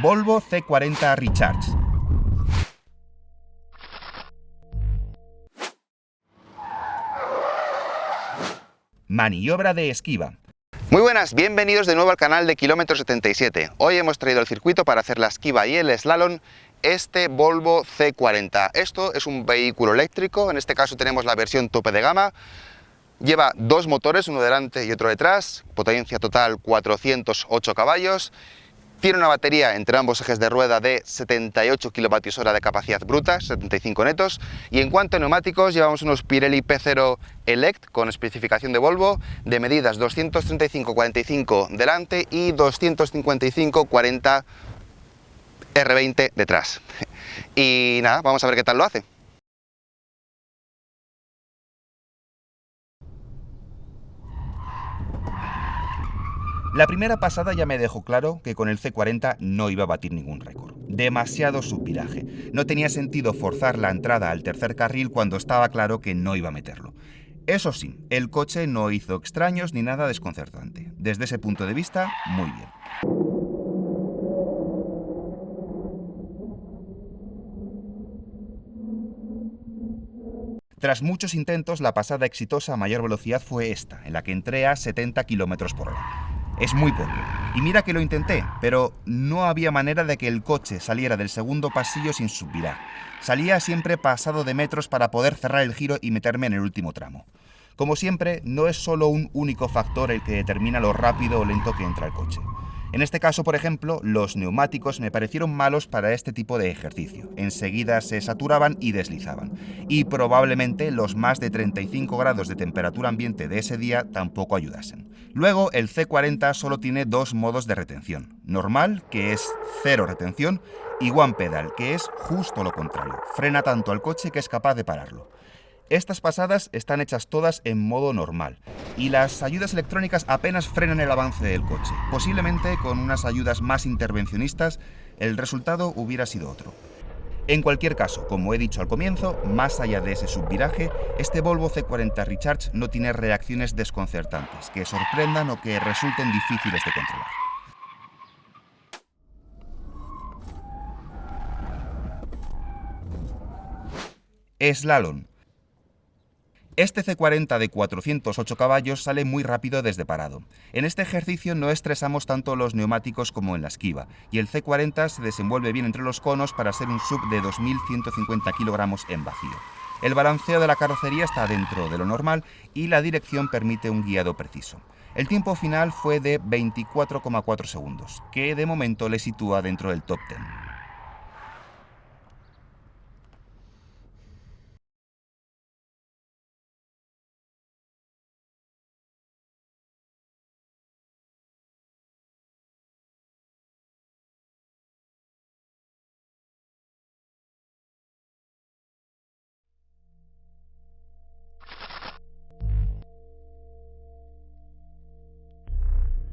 Volvo C40 Recharge. Maniobra de esquiva. Muy buenas, bienvenidos de nuevo al canal de Kilómetro 77. Hoy hemos traído el circuito para hacer la esquiva y el slalom, este Volvo C40. Esto es un vehículo eléctrico, en este caso tenemos la versión tope de gama. Lleva dos motores, uno delante y otro detrás, potencia total 408 caballos. Tiene una batería entre ambos ejes de rueda de 78 kWh de capacidad bruta, 75 netos. Y en cuanto a neumáticos, llevamos unos Pirelli P0 Elect con especificación de Volvo, de medidas 235/45 delante y 255/40 R20 detrás. Y nada, vamos a ver qué tal lo hace. La primera pasada ya me dejó claro que con el C40 no iba a batir ningún récord. Demasiado subviraje. No tenía sentido forzar la entrada al tercer carril cuando estaba claro que no iba a meterlo. Eso sí, el coche no hizo extraños ni nada desconcertante. Desde ese punto de vista, muy bien. Tras muchos intentos, la pasada exitosa a mayor velocidad fue esta, en la que entré a 70 km/h. Es muy poco. Y mira que lo intenté, pero no había manera de que el coche saliera del segundo pasillo sin subvirar. Salía siempre pasado de metros para poder cerrar el giro y meterme en el último tramo. Como siempre, no es solo un único factor el que determina lo rápido o lento que entra el coche. En este caso, por ejemplo, los neumáticos me parecieron malos para este tipo de ejercicio. Enseguida se saturaban y deslizaban. Y probablemente los más de 35 grados de temperatura ambiente de ese día tampoco ayudasen. Luego, el C40 solo tiene dos modos de retención. Normal, que es cero retención, y One Pedal, que es justo lo contrario. Frena tanto al coche que es capaz de pararlo. Estas pasadas están hechas todas en modo normal y las ayudas electrónicas apenas frenan el avance del coche. Posiblemente con unas ayudas más intervencionistas el resultado hubiera sido otro. En cualquier caso, como he dicho al comienzo, más allá de ese subviraje, este Volvo C40 Recharge no tiene reacciones desconcertantes, que sorprendan o que resulten difíciles de controlar. Slalom. Este C40 de 408 caballos sale muy rápido desde parado. En este ejercicio no estresamos tanto los neumáticos como en la esquiva, y el C40 se desenvuelve bien entre los conos para ser un SUV de 2.150 kilogramos en vacío. El balanceo de la carrocería está dentro de lo normal y la dirección permite un guiado preciso. El tiempo final fue de 24,4 segundos, que de momento le sitúa dentro del top 10.